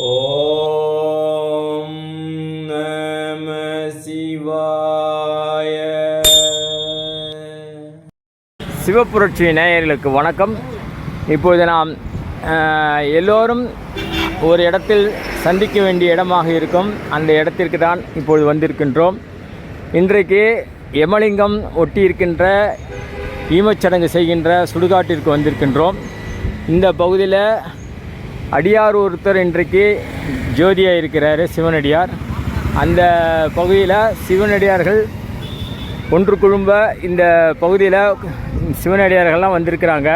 ஓம் நம சிவாய. சிவப்புரட்சி நேயர்களுக்கு வணக்கம். இப்பொழுது நாம் எல்லோரும் ஒரு இடத்தில் சந்திக்க வேண்டிய இடமாக இருக்கும். அந்த இடத்திற்கு தான் இப்பொழுது வந்திருக்கின்றோம். இன்றைக்கு யமலிங்கம் ஒட்டியிருக்கின்ற ஈமச்சடங்கு செய்கின்ற சுடுகாட்டிற்கு வந்திருக்கின்றோம். இந்த பகுதியில் அடியார் ஒருத்தர் இன்றைக்கு ஜோதியாக இருக்கிறார், சிவனடியார். அந்த பகுதியில் சிவனடியார்கள் ஒன்று குழும்ப இந்த பகுதியில் சிவனடியார்கள்லாம் வந்திருக்கிறாங்க.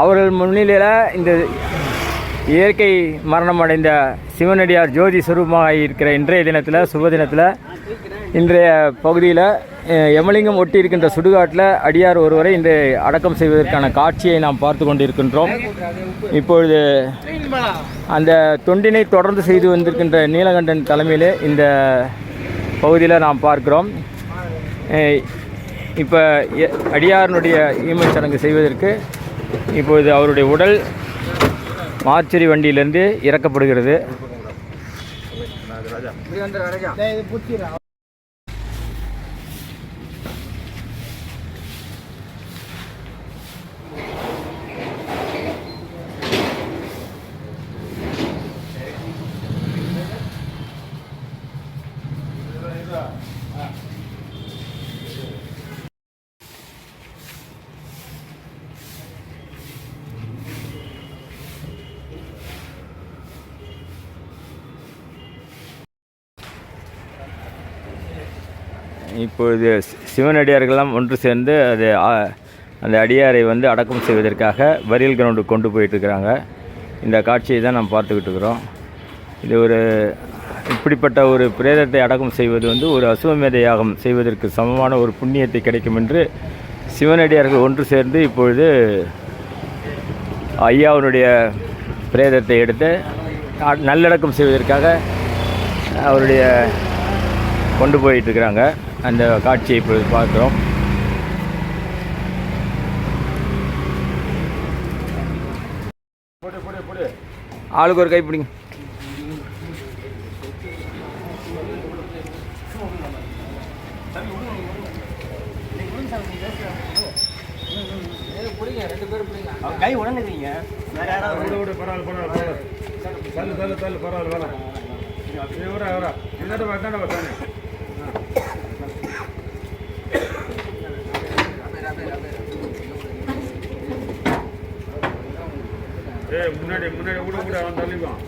அவர்கள் முன்னிலையில் இந்த இயற்கை மரணம் அடைந்த சிவனடியார் ஜோதி சுரூபமாக இருக்கிற இன்றைய தினத்தில், சுப தினத்தில், இன்றைய பகுதியில் யமலிங்கம் ஒட்டி இருக்கின்ற சுடுகாட்டில் அடியார் ஒருவரை இன்று அடக்கம் செய்வதற்கான காட்சியை நாம் பார்த்து கொண்டிருக்கின்றோம். இப்பொழுது அந்த தொண்டினை தொடர்ந்து செய்து வந்திருக்கின்ற நீலகண்டன் தலைமையிலே இந்த பகுதியில் நாம் பார்க்கிறோம். இப்போ அடியாரனுடைய ஈமச்சடங்கு செய்வதற்கு இப்பொழுது அவருடைய உடல் மார்ச்சரி வண்டியிலிருந்து இறக்கப்படுகிறது. இப்பொழுது சிவனடியார்களெல்லாம் ஒன்று சேர்ந்து அந்த அடியாரை அடக்கம் செய்வதற்காக பரியல் கிரவுண்டு கொண்டு போயிட்டுருக்கிறாங்க. இந்த காட்சியை தான் நாம் பார்த்துக்கிட்டு இருக்கிறோம். இது இப்படிப்பட்ட ஒரு பிரேதத்தை அடக்கம் செய்வது ஒரு அசுவமேத யாகம் செய்வதற்கு சமமான ஒரு புண்ணியத்தை கிடைக்கும் என்று சிவனடியார்கள் ஒன்று சேர்ந்து இப்பொழுது ஐயாவுடைய பிரேதத்தை எடுத்து நல்லடக்கம் செய்வதற்காக அவருடைய கொண்டு போயிட்டுருக்கிறாங்க. அந்த காட்சியை இப்பொழுது பார்க்குறோம். ஆளுக்கு ஒரு கை பிடிங்க. கை உடனே வேற யாராவது பரவாயில்ல முன்னாடி கூட கூட அவன் தள்ளிப்பான்.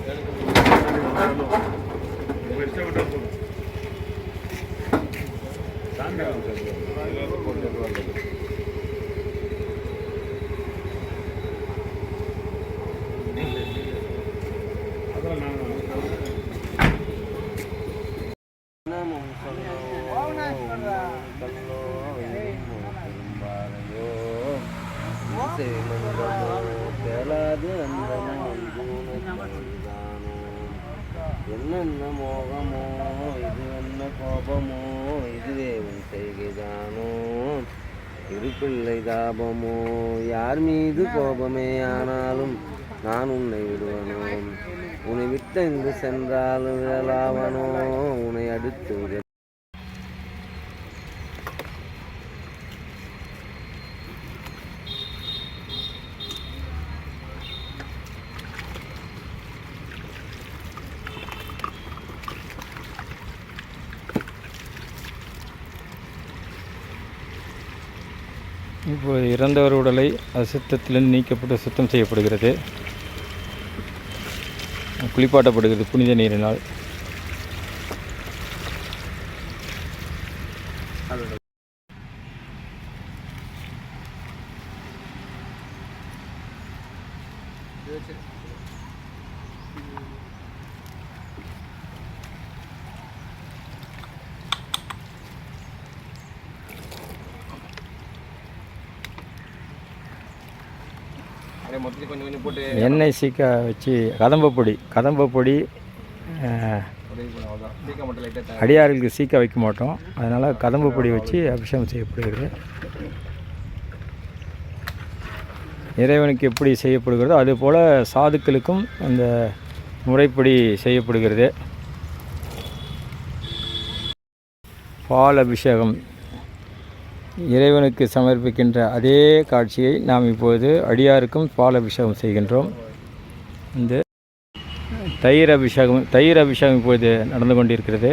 என்னென்ன மோகமோ இது என்ன கோபமோ இதுவே உன் செய்கைதானோ இருப்பிள்ளை தாபமோ யார் மீது கோபமே ஆனாலும் நான் உன்னை விடுவனோ உன்னை விட்டு எங்கு சென்றாலும் விழலாவனோ உன்னை அடுத்து விட. இப்போது இறந்தவர் உடலை அசுத்தத்திலிருந்து நீக்கப்பட்டு சுத்தம் செய்யப்படுகிறது, குளிப்பாட்டப்படுகிறது புனித நீரினால். எண்ணெய் சீக்கா வச்சு கதம்பப்பொடி அடியார்களுக்கு சீக்கா வைக்க மாட்டோம். அதனால் கதம்பப்பொடி வச்சு அபிஷேகம் செய்யப்படுகிறது. இறைவனுக்கு எப்படி செய்யப்படுகிறதோ அதுபோல் சாதுக்களுக்கும் அந்த முறைப்படி செய்யப்படுகிறது. பால் அபிஷேகம் இறைவனுக்கு சமர்ப்பிக்கின்ற அதே காட்சியை நாம் இப்போது அடியாருக்கும் பால் அபிஷேகம் செய்கின்றோம். இந்த தயிர் அபிஷேகம் இப்போது நடந்து கொண்டிருக்கிறது.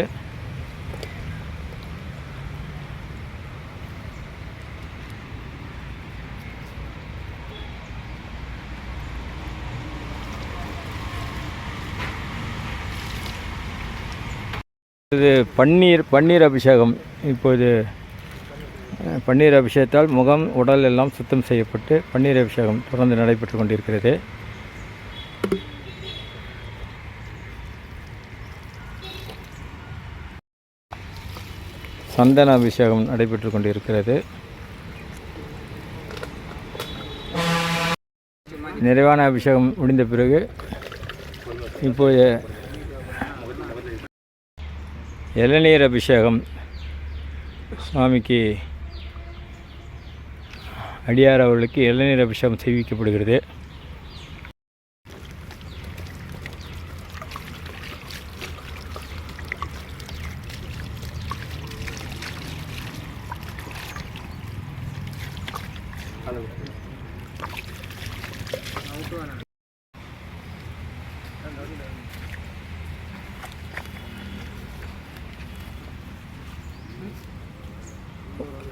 இது பன்னீர் அபிஷேகம். இப்போது பன்னீர் அபிஷேகத்தால் முகம் உடல் எல்லாம் சுத்தம் செய்யப்பட்டு பன்னீர் அபிஷேகம் தொடர்ந்து நடைபெற்று கொண்டிருக்கிறது. சந்தன அபிஷேகம் நடைபெற்று கொண்டிருக்கிறது. நிறைவான அபிஷேகம் முடிந்த பிறகு இப்போது இளநீர் அபிஷேகம் சுவாமிக்கு அடியார் அவர்களுக்கு இளநீர் அபிஷேகம் செய்விக்கப்படுகிறது.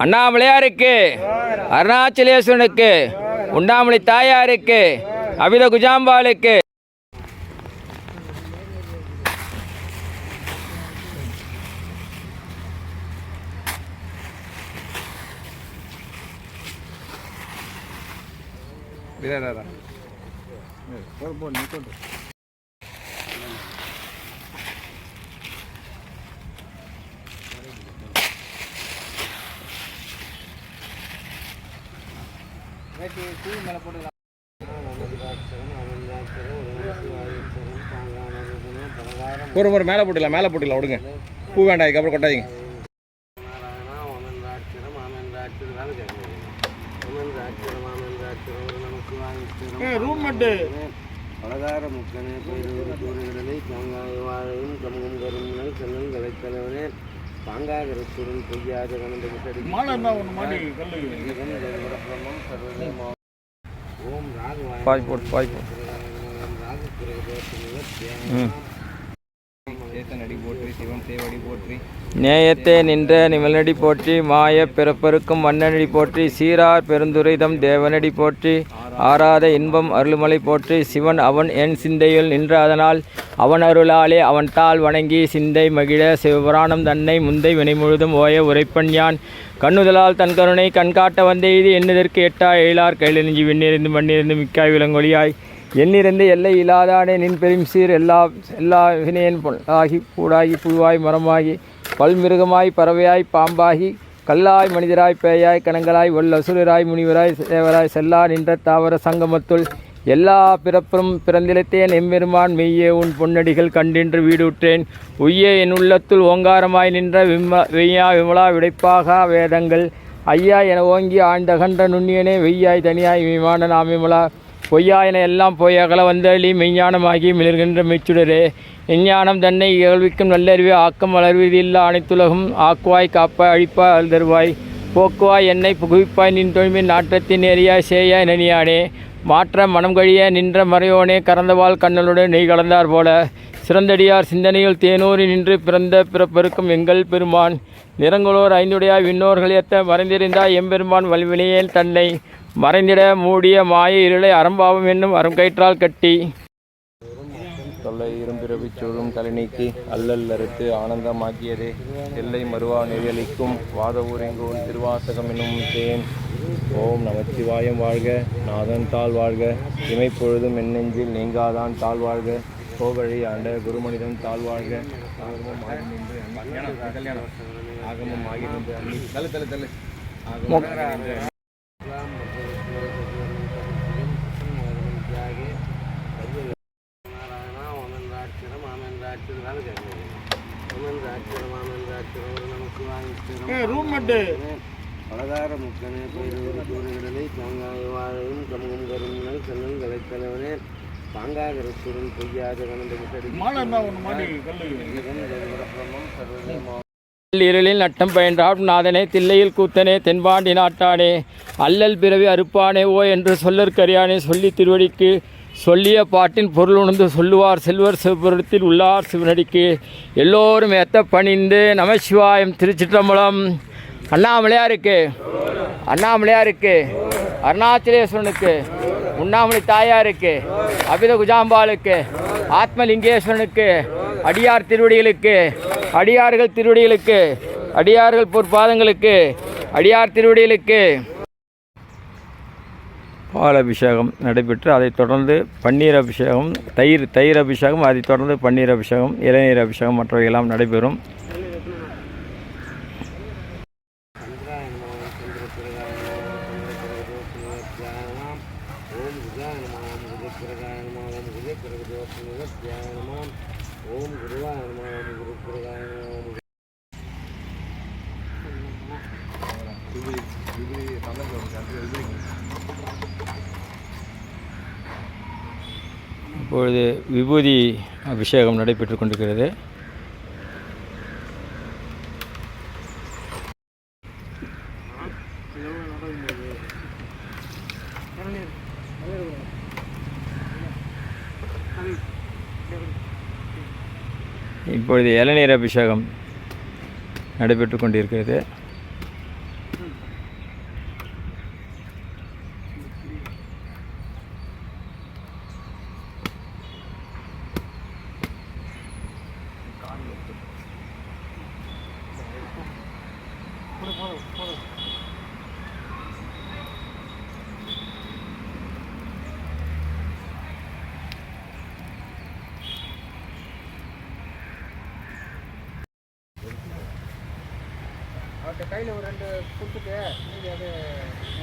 அண்ணாமலையாருக்கு, அருணாச்சலேஸ்வரனுக்கு, உண்ணாமலை தாயாருக்கு, அபித குஜாம்பாளுக்கு, ஒரு மேலே போட்டுக்கலாம் விடுங்க. பூ வேண்டாம், அதுக்கப்புறம் கொட்டாதீங்க. ரூம் மட்டு பலகார முக்கனே கூறுகளை தேங்காய் வாழையும் கமுகம் கரும்புனை கண்ணன் கலைத்தலைவனே பாங்காகரத்துடன் பொய்யாத கணந்த ஓம் ராகு நேயத்தே நின்ற நிமலடி போற்றி, மாய பிறப்பருக்கும் மன்னனடி போற்றி, சீரார் பெருந்துரைதம் தேவனடி போற்றி, ஆராத இன்பம் அருள்மலை போற்றி, சிவன் அவன் என் சிந்தையில் நின்ற அதனால் அவன் அருளாலே அவன் தாள் வணங்கி சிந்தை மகிழ சிவபுராணம் தன்னை முந்தை வினை முழுதும் ஓய உரைப்பன் யான் கண்ணுதலால் தன் கருணை கண்காட்ட வந்தெய்தி எண்ணுதற்கு எட்டா எழிலார் கையிலெஞ்சி விண்ணிருந்து மண்ணிருந்து மிக்காய் விலங்கொழியாய் எண்ணிறந்து எல்லை இல்லாதானே நின் பெரும் சீர் எல்லா வினையன் ஆகி பூடாகி புழுவாய் மரமாகி பல்மிருகமாய் பறவையாய் பாம்பாகி கல்லாய் மனிதராய் பேயாய் கணங்களாய் அசுரராய் முனிவராய் தேவராய் செல்லா நின்ற தாவர சங்கமத்துள் எல்லா பிறப்பும் பிறந்திலத்தேன் எம்பெருமான் மெய்யே உன் பொன்னடிகள் கண்டின்று வீடுற்றேன் உய்யே என் உள்ளத்துள் ஓங்காரமாய் நின்ற வெய்யா விமலா விடைப்பாகா வேதங்கள் ஐயா என ஓங்கி ஆழ்ந்தகன்ற நுண்ணியனே வெய்யாய் தனியாய் விமான நாமிமலா பொய்யா என எல்லாம் போய் அகல வந்தளி மெய்ஞானமாகி மிளர்கின்ற மெச்சுடரே எஞ்ஞானம் தன்னை இகழ்விக்கும் நல்லறிவே ஆக்கம் வளர்வதில்லா அனைத்துலகும் ஆக்குவாய் காப்பாய் அழிப்பாய் அழுதருவாய் போக்குவாய் என்னை புகுவிப்பாய் நின் தொழிமின் நாற்றத்தின் நேரியாய் சேயாய் நனியானே மாற்ற மனம் கழிய நின்ற மறையோனே கறந்தவாள் கண்ணலுடன் நெய் கலந்தார் போல சிறந்தடியார் சிந்தனையில் தேனூறி நின்று பிறந்த பிறப்பெருக்கும் எங்கள் பெருமான் நிறங்களோர் ஐந்துடையாய் விண்ணோர்கள் ஏத்த மறைந்திருந்தாய் எம்பெருமான் வல்வினையேல் தன்னை மறைந்திட மூடிய மாய இருளை அறம்பாவம் என்னும் அறம் கயிற்றால் கட்டி தொல்லை இரும்பிறவி சூழும் தலை நீக்கி அல்லல் அறுத்து ஆனந்தமாக்கியதே எல்லை மறுவா நெறியளிக்கும் வாத ஊரெங்கோன் திருவாசகம் என்னும் தேன். ஓம் நமச்சிவாயம் வாழ்க, நாதன் தாழ் வாழ்க, இமைப்பொழுதும் எண்ணெஞ்சில் நீங்காதான் தாழ் வாழ்க, கோவழி ஆண்ட குருமனிதன் தாழ் வாழ்க, ஆகமும் ஆகி நின்று ரூம் மட்டு பலகார முக்கனே கூறுகளை தேங்காய் வாழையும் கமுகம் கரும்புனை கண்ணன் கலைத்தலைவனே பாங்காகரத்துடன் பொய்யாத கணந்த இருளில் நட்டம் பயின்றான் நாதனே தில்லையில் கூத்தனே தென்பாண்டி நாட்டானே அல்லல் பிறவி அறுப்பானே ஓ என்று சொல்லற்கரியானே சொல்லி திருவடிக்கு சொல்லிய பாட்டின் பொருள் உணர்ந்து சொல்லுவார் செல்வர் சிவபுரத்தில் உள்ளார் சிவனடிக்கு எல்லோரும் ஏத்த பணிந்து நமசிவாயம். திருச்சிற்றம்பலம். அண்ணாமலையாருக்கு அண்ணாமலையாருக்கு அருணாச்சலேஸ்வரனுக்கு உண்ணாமலை தாயாருக்கு அபித குஜாம்பாளுக்கு ஆத்மலிங்கேஸ்வரனுக்கு அடியார் திருவடிகளுக்கு அடியார்கள் திருவடிகளுக்கு அடியார்கள் பொற்பாதங்களுக்கு அடியார் திருவடிகளுக்கு பால் அபிஷேகம் நடைபெற்று அதைத் தொடர்ந்து பன்னீர் அபிஷேகம் தயிர் அபிஷேகம் அதைத் தொடர்ந்து பன்னீர் அபிஷேகம் இளநீர் அபிஷேகம் மற்றவையெல்லாம் நடைபெறும். ஓம் குருவாய நம குரு பிரகாய இப்பொழுது விபூதி அபிஷேகம் நடைபெற்று கொண்டிருக்கிறது. இப்பொழுது இளநீர் அபிஷேகம் நடைபெற்று கொண்டிருக்கிறது. கையில் ஒரு 2 கொடுத்துட்டு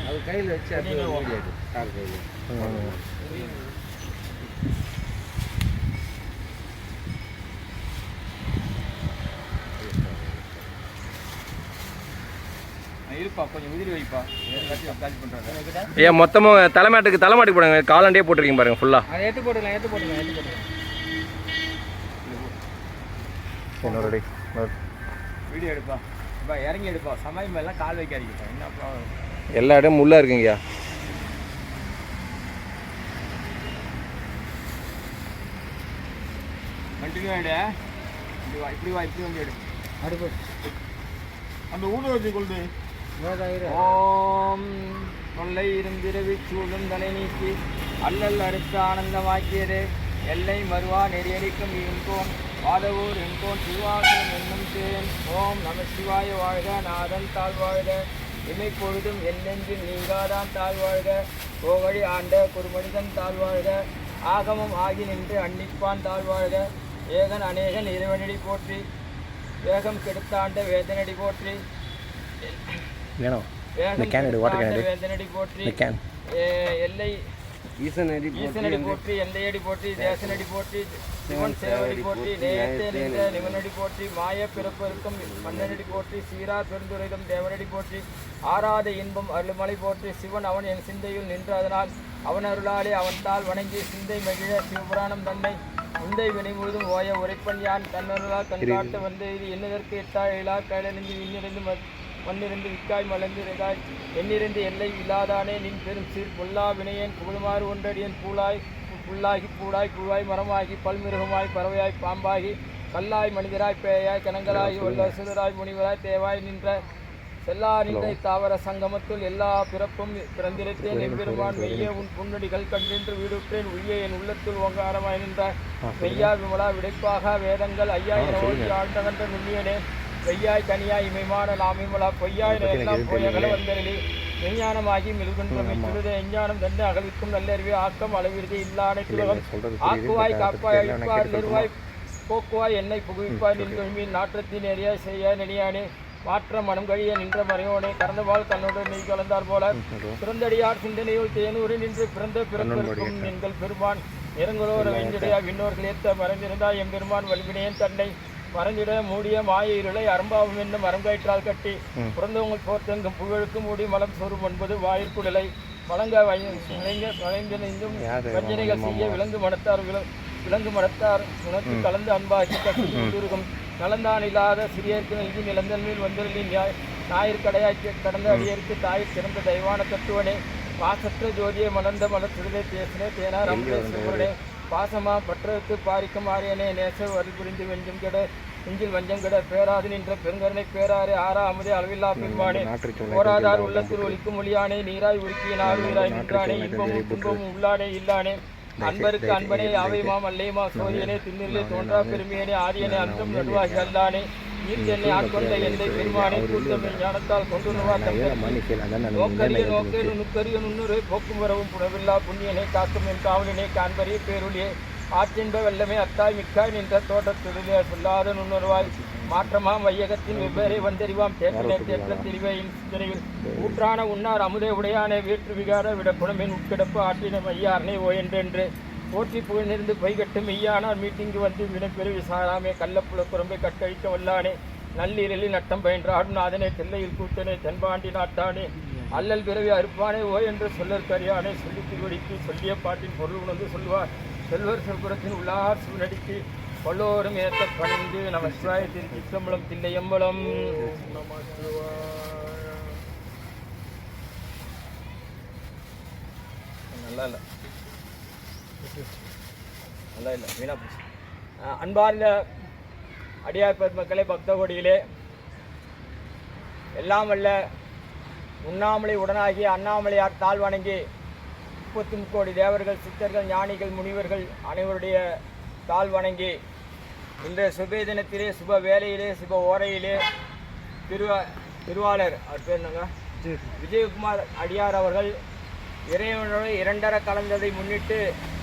அது கையில் வச்சு அது கார் கையில் இருப்பா கொஞ்சம் உதிரி வைப்பா காட்சி பண்ணுறாங்க. ஏன் மொத்தமாக தலைமாட்டுக்கு போடுங்க. காலாண்டே போட்டிருக்கீங்க பாருங்க ஃபுல்லாக. அதை எடுத்து போட்டுக்கலாம். இன்னொரு வீடியோ எடுப்பா. இப்போ இறங்கி எடுப்பா. சமயம் மேலாம் கால் வைக்காதீங்கப்பா. என்ன ப்ராப்ளம்? எல்லா இடமும் முள்ளா இருக்குங்கய்யா. கண்டினியூ ஆகிடு. இப்படி வா வந்து எடு. அடுப்பு அந்த ஊட வச்சு கொள்து. ஓம் தொல்லை இருந்திரவி சூழும் தலை நீக்கி அல்லல் அறுத்து ஆனந்தமாக்கியது எல்லை மறுவா நெறியடிக்கும் எங்கோன் வாதவூர் எங்கோன் சிவாசனம் என்னும் தேன். ஓம் நம சிவாய வாழ்க. நாதன் தாழ்வாழ்க. இமை பொழுதும் எல்லெஞ்சில் நீங்காதான் தாழ்வாழ்க. கோவழி ஆண்ட குறுமனிதன் தாழ்வாழ்க. ஆகமம் ஆகி நின்று அன்னிப்பான் தாழ்வாழ்க. ஏகன் அநேகன் இறைவனடி போற்றி. வேகம் கெடுத்தாண்ட வேதனடி போற்றி. வேதனடி போற்றி. எல்லை ஈசனடி போற்றி. எல்லையடி போற்றி. தேசனடி போற்றி. சிவன் சேவடி போற்றி. நேயத்தே நின்ற நிவனடி போற்றி. மாய பிறப்பருக்கும் மன்னனடி போற்றி. சீரா பெருந்துரைக்கும் தேவனடி போற்றி. ஆராத இன்பம் அருள்மலை போற்றி. சிவன் அவன் என் சிந்தையில் நின்று அதனால் அவன் அருளாலே அவன் தாள் வணங்கி சிந்தை மகிழ சிவபுராணம் தன்னை முந்தை வினை முழுதும் ஓய உரைப்பன் யான் தன்னருளால் கண்காட்ட வந்து இது என்னதற்கு எட்டாள் எழா கையிலிருந்து இன்னிருந்து மண்ணிருந்து விக்காய் மலர்ந்திருந்தாய் எண்ணிருந்து எல்லை இல்லாதானே நின் பெரும் சீர் பொல்லா வினையேன் புகழுமாறு ஒன்றடியன் புல்லாகி பூவாய் மரமாகி பல்மிருகமாய் பறவையாய் பாம்பாகி கல்லாய் மனிதராய் பேயாய் கணங்களாகி உள்ள சிறுராய் முனிவராய் தேவாய் நின்ற செல்லா நின்ற தாவர சங்கமத்துள் எல்லா பிறப்பும் பிறந்திருத்தேன். எம்பெருமான் மெய்யே உன் புன்னடிகள் கண்டின்று வீடுற்றேன். உய்யே என் உள்ளத்துள் ஓங்காரமாய் நின்ற மெய்யா விமலா விடைப்பாக வேதங்கள் ஐயா என ஓட்டி ஆழ்ந்தகன்ற நுண்ணியனே வெய்யாய் கனியாய் இமைமான நாமிமலா பொய்யாய் எல்லாம் போயகல வந்தரளி மெய்ஞானமாகி மெல்கின்ற மெச்சுழுத எஞ்ஞானம் தந்து அகழ்விக்கும் நல்லறிவு ஆக்கம் அளவிற்கு இல்லா அனைத்துலகம் ஆக்குவாய் காப்பாய் அழிப்பாய் நிறுவாய் போக்குவாய் என்னை புகுவிப்பாய் நின்றொழிமின் நாற்றத்தின் எரியாய் செய்ய நெடியானே மாற்ற மனம் கழிய நின்ற மறையோனே கறந்தவாள் தன்னோடு நெய் கலந்தார் போல பிறந்தடியார் சிந்தனையுள் தேனூரில் நின்று பிறப்பிற்கும் எங்கள் பெருமான் நிறங்களோர வெஞ்சடையா விண்ணோர்கள் ஏத்த மறைந்திருந்தாய் எம்பெருமான் வலிவினையன் தன்னை மறைந்திட மூடிய மாய இருளை அரும்பாவும் என்னும் மரம் கயிற்றால் கட்டி பிறந்தவங்கள் போர்த்தெங்கும் புகழுக்கு மூடி மலம் சொரும் 9 வாயிற்குடலை வழங்க வளைந்திருந்தும் வஞ்சனைகள் செய்ய விலங்கு மனத்தார் உனக்கு கலந்து அன்பாக்கி கசிதுருகும் நலந்தான் இல்லாத சிறியருக்கு நல்கி நிலந்தன்மையில் வந்தொருளின் ஞாயிற்கடையாக்கி கடந்த அடியருக்கு தாய் சிறந்த தெய்வான தத்துவனே பாசற்ற ஜோதியை மலர்ந்த மலர்ச்சிலே பேசினே தேனார் அம்பே பாசமா பற்றத்து பாரிக்கும் ஆரியனே நேச வரி புரிந்து வெஞ்சும் கெட நெஞ்சில் வஞ்சம் கெட பேராது நின்ற பெருங்கருணை பேராறு ஆறா அமுதே அளவில்லா பெருமானே போராதார் உள்ளத்தில் ஒலிக்கும் மொழியானே நீராய் உருக்கியினார் உயிராய் நின்றானே இன்பமும் துன்பமும் உள்ளானே இல்லானே அன்பருக்கு அன்பனே யாவைமாம் அல்லையுமா சோதியனே திண்ணிலே தோன்றா பெருமையனே ஆரியனே அன்றும் நடுவாகி அல்லானே ஈர்த்தென்னை ஆட்கொண்ட எந்தை பெருமானே கூட்டமை ஞானத்தால் கொண்டு நோக்கரிய நோக்கே நுக்கரிய நுண்ணுரை போக்கும் வரவும் புனவில்லா புண்ணியனே காக்கும் என் காவலினே காண்பரிய பேருளியே ஆற்றின்ப வெள்ளமே அத்தாய் மிக்காய் நின்ற தோட்டத்துடைய சொல்லாத நுண்ணுருவாய் மாற்றமாம் வையகத்தின் வெவ்வேறு வந்தறிவாம் தேற்றனே தேற்ற திரிவையின் சிந்தனையில் ஊற்றான உன்னார் அமுதே உடையானே வேற்று விகார விட குணமின் உட்கிடப்பு ஆற்றின மையாரனே ஓ என்றென்று போற்றி புகழ்ந்திருந்து பைகட்டு மெய்யானார் மீட்டிங்கு வந்து வினைப்பெரு விசாராமே கள்ளப்புல குரம்பை கட்டழிக்க வல்லானே நல்லீரலில் நட்டம் பயின்றாடும் நாதனே தெல்லையில் கூத்தனே தென்பாண்டி நாட்டானே அல்லல் பிறவி அறுப்பானே ஓ என்று சொல்லற்கரியானே சொல்லி திருவடிக்கு சொல்லிய பாட்டின் பொருள் உணர்ந்து சொல்வார் செல்வர் செல்புரத்தின் உள்ளார் சூழடிக்கு கொல்லோரும் ஏற்ற பணிந்து நம சிவாயத்தின் சித்தம்பலம் தில்லையம்பலம் நல்லா இல்லை நல்லா இல்லை வீணா போச்சு. அன்பார்ந்த அடியார் பெருமக்களே பக்த கோடியிலே எல்லாம் வல்ல உண்ணாமலை உடனாகிய அண்ணாமலையார் தாழ் வணங்கி 33 கோடி தேவர்கள் சித்தர்கள் ஞானிகள் முனிவர்கள் அனைவருடைய தாழ் வணங்கி இன்றைய சுப தினத்திலே சுப வேலையிலே சுப ஓரையிலே திருவாளர் அவர் பேர் என்னங்க விஜயகுமார் அடியார் அவர்கள் இறைவனோடு இரண்டர கலந்ததை முன்னிட்டு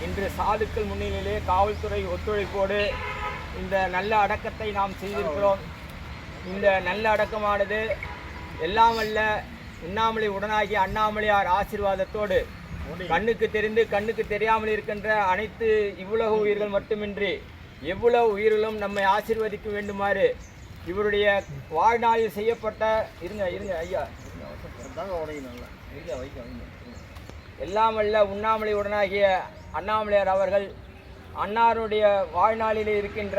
இன்று சாதுக்கள் முன்னிலையிலே காவல்துறை ஒத்துழைப்போடு இந்த நல்ல அடக்கத்தை நாம் செய்திருக்கிறோம். இந்த நல்ல அடக்கமானது எல்லாம் வல்ல உண்ணாமலை உடனாகிய அண்ணாமலையார் ஆசீர்வாதத்தோடு கண்ணுக்கு தெரிந்து கண்ணுக்கு தெரியாமல் இருக்கின்ற அனைத்து இவ்வுலக உயிர்கள் மட்டுமின்றி எவ்வளவு உயிர்களும் நம்மை ஆசீர்வதிக்க வேண்டுமாறு இவருடைய வாழ்நாளில் செய்யப்பட்ட ஐயா எல்லாம் வல்ல உண்ணாமலை உடனாகிய அண்ணாமலையார் அவர்கள் அன்னாருடைய வாழ்நாளில் இருக்கின்ற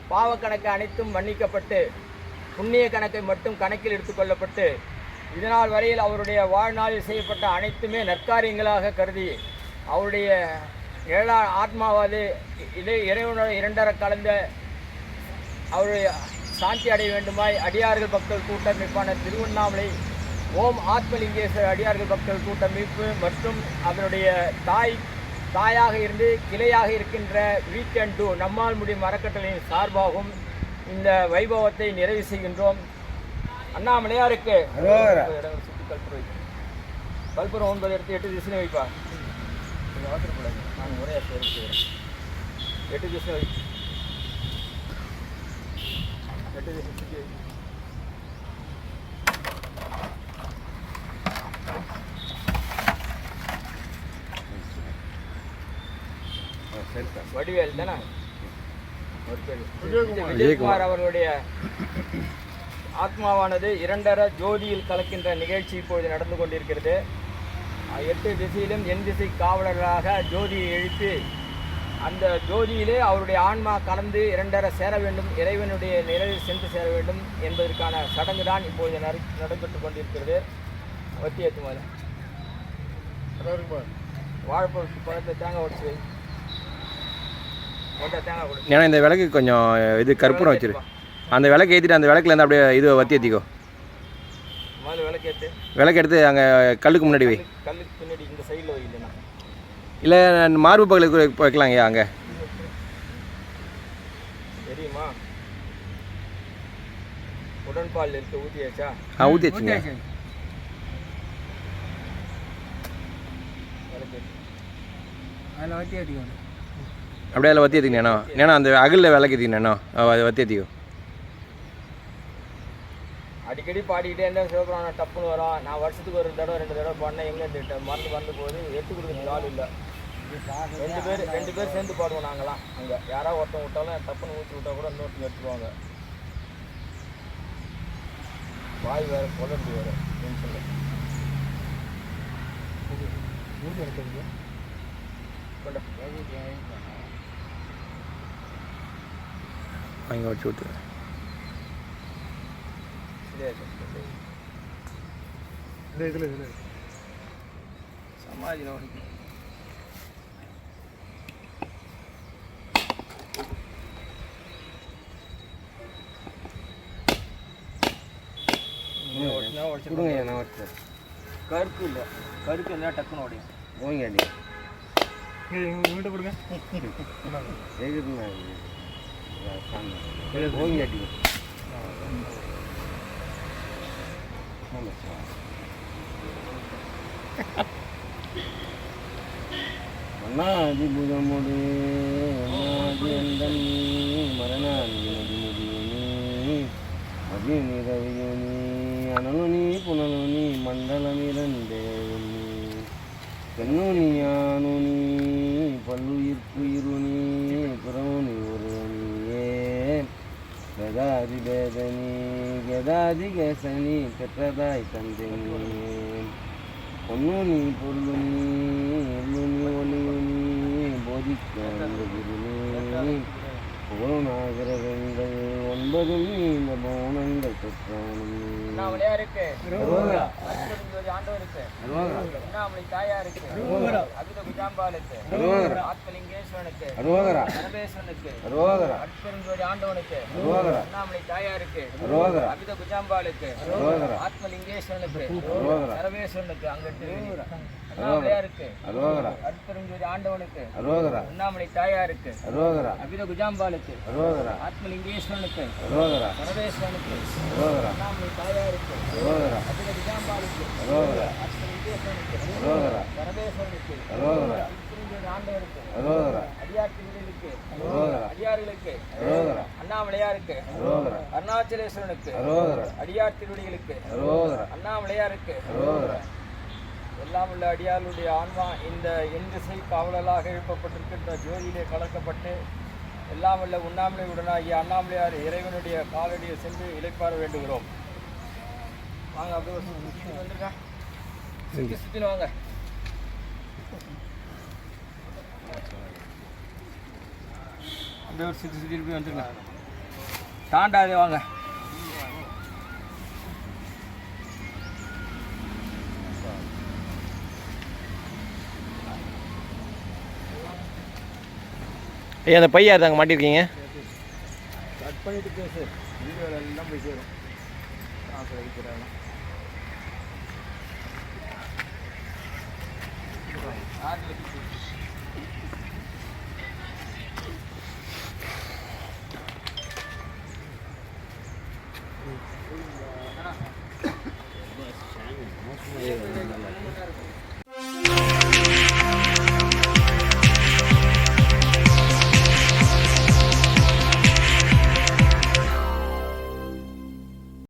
பாவக்கணக்கு அனைத்தும் மன்னிக்கப்பட்டு புண்ணிய கணக்கை மட்டும் கணக்கில் எடுத்துக்கொள்ளப்பட்டு இதனால் வரையில் அவருடைய வாழ்நாளில் செய்யப்பட்ட அனைத்துமே நற்காரியங்களாக கருதி அவருடைய ஆத்மாவாது இதே இறைவனோட இரண்டர கலந்த அவருடைய சாந்தி அடைய வேண்டுமாய் அடியார்கள் பக்தர்கள் கூட்டமைப்பான திருவண்ணாமலை ஓம் ஆத்மலிங்கேஸ்வரர் அடியார்கள் பக்தர்கள் கூட்டமைப்பு மற்றும் அதனுடைய தாயாக இருந்து கிளையாக இருக்கின்ற வீக்கெண்ட் 2 நம்மால் முடியும் அறக்கட்டளையின் சார்பாகவும் இந்த வைபவத்தை நிறைவு செய்கின்றோம். அண்ணாமலையாருக்கு கல்புரம் 9 எடுத்து 8 திசை வைப்பா. நீங்கள் அவசரப்படாது, நான் ஒரே செய்கிறேன். 8 திசை வை, 8 திசை சுற்றி வை. வடிவேல் தானே விஜயகுமார் அவர்களுடைய ஆத்மாவானது இரண்டர ஜோதியில் கலக்கின்ற நிகழ்ச்சி இப்பொழுது நடந்து கொண்டிருக்கிறது. 8 திசையிலும் என் திசை காவலர்களாக ஜோதியை எழுப்பி அந்த ஜோதியிலே அவருடைய ஆன்மா கலந்து இரண்டர சேர வேண்டும், இறைவனுடைய நிலையில் சென்று சேர வேண்டும் என்பதற்கான சடங்கு தான் இப்பொழுது நடைபெற்று கொண்டிருக்கிறது. வத்தி ஏற்றுமாறு வாழைப்பழத்து பழத்தை தேங்காய் உடச்சி வை. தேங்காய் கொடு. ஏன்னா இந்த விளக்கு கொஞ்சம் இது கற்பூரம் வச்சிரு. அந்த விளக்கு ஏற்றிட்டு அந்த விளக்குலேருந்து அப்படியே இது வத்தி ஏற்றிக்கோ. முதல்ல விளக்கேற்று விளக்கு எடுத்து அங்கே கல்லுக்கு முன்னாடி வை. கல்லுக்கு பின்னாடி இந்த சைடில் வை. இல்லை மார்பு பக்கத்துக்கு வைக்கலாங்க அங்கே தெரியுமா? உடன்பால் இருக்க ஊற்றியாச்சா? ஊற்றி வச்சுங்க. அதில் வத்தி ஏற்றிக்கணும். அப்படியே அதில் வத்தி ஏற்றிக்கணேண்ணா. ஏன்னா அந்த அகலில் விளக்கு ஏற்றிக்கணேண்ணா, அதை வத்தி ஏற்றிக்கோ. அடிக்கடி பாடிக்கிட்டே இருந்தால் சிவபுராணம் டப்புன்னு வரும். நான் வருஷத்துக்கு ஒரு தடவை 2 தடவை பாடினேன். எங்கே மறந்து போகுது. எடுத்து கொடுக்குறதுக்கு ஆள் இல்லை. 2 பேர் சேர்ந்து பாடுவோம் நாங்களாம். அங்கே யாராவது ஒருத்தன் விட்டாலும் டப்புன்னு ஊற்றி விட்டா கூட இன்னொருத்தங்க எடுத்துருவாங்க. வாய் வேறு கொலர்ந்து வேறு டென்ஷனில் அங்கே வச்சு விட்டு சமாதி நோடி கொடுங்க நான் வச்சு கருக்கு இல்லை கருக்கு இருந்தால் டக்குன்னு ஓடியும் ஓங்க அடி வீட்டை கொடுங்க எதுக்குண்ணா ஓங்க அடி அண்ணாதி புதமுடி அண்ணாதி அந்தம் மரணாதி நதிமுடியுனி மதி நிறவியுனி அனலுனி புனலுனி மண்டலமிரண்டேயுனி பெண்ணுனி யானுனி பல்லுயிர்க்குயிருனி பிறவுனி ஒருவனியே கதாதி பேதனி கதாதி கேசனி பெற்றதாய் தந்தனி பொன்னுனி பொருளுனி எல்லுனி ஒளியுனி போதிக்க குருனி புகழ்நாகரகங்கள் 9 இந்த மௌனங்கள் பெற்றவனும் அண்ணாமலையா இருக்கு ஆண்டவருக்கு அண்ணாமலை தாயா இருக்கு அபித குஜாம்பாலுக்கு ஆத்மலிங்கேஸ்வரனுக்கு சரபேஸ்வரனுக்கு அற்பெருஞ்சோதி ஆண்டவனுக்கு அண்ணாமலை தாயா இருக்கு அபித குஜாம்பாலுக்கு ஆத்மலிங்கேஸ்வரனுக்கு சரபேஸ்வரனுக்கு அங்கிட்டு அண்ணாமலையா இருக்கு அற்பெருஞ்சோதி ஆண்டவனுக்கு அண்ணாமலை தாயா இருக்கு அபித குஜாம்பாலுக்கு ஆத்மலிங்கேஸ்வரனுக்கு சரபேஸ்வரனுக்கு அண்ணாமலை தாயா இருக்கு அபித குஜாம்பாலுக்கு ஆத்மலிங்கேஸ்வரனுக்கு சரபேஸ்வரனுக்கு அற்பெருஞ்சோதி ஆண்டவனுக்கு அடியார் திருவிழிக்கு அடியார்களுக்கு அண்ணாமலையா இருக்கு அருணாச்சலேஸ்வரனுக்கு அடியார் திருவிழிகளுக்கு அண்ணாமலையா இருக்கு எல்லாம் உள்ள அடியார்களுடைய ஆன்மா இந்த எந்திசை காவலலாக எழுப்பப்பட்டிருக்கின்ற ஜோதியிலே கலக்கப்பட்டு எல்லாம் உள்ள உண்ணாமலை உடனாகிய அண்ணாமலையார் இறைவனுடைய காலடியை சென்று இளைப்பாற வேண்டுகிறோம். வாங்க அப்படியே ஒரு சுத்தி வந்துருங்க, சுத்தின்னு வாங்க. அப்படியே ஒரு சுற்றி போய் வந்துருங்க, தாண்டாதே வாங்க. ஐயா அந்த பையா தாங்க மாட்டிருக்கீங்க. கட் பண்ணிட்டு பேசு, வீடியோவில் எல்லாம் போய் சேரும். வைக்கிறாங்க Yes,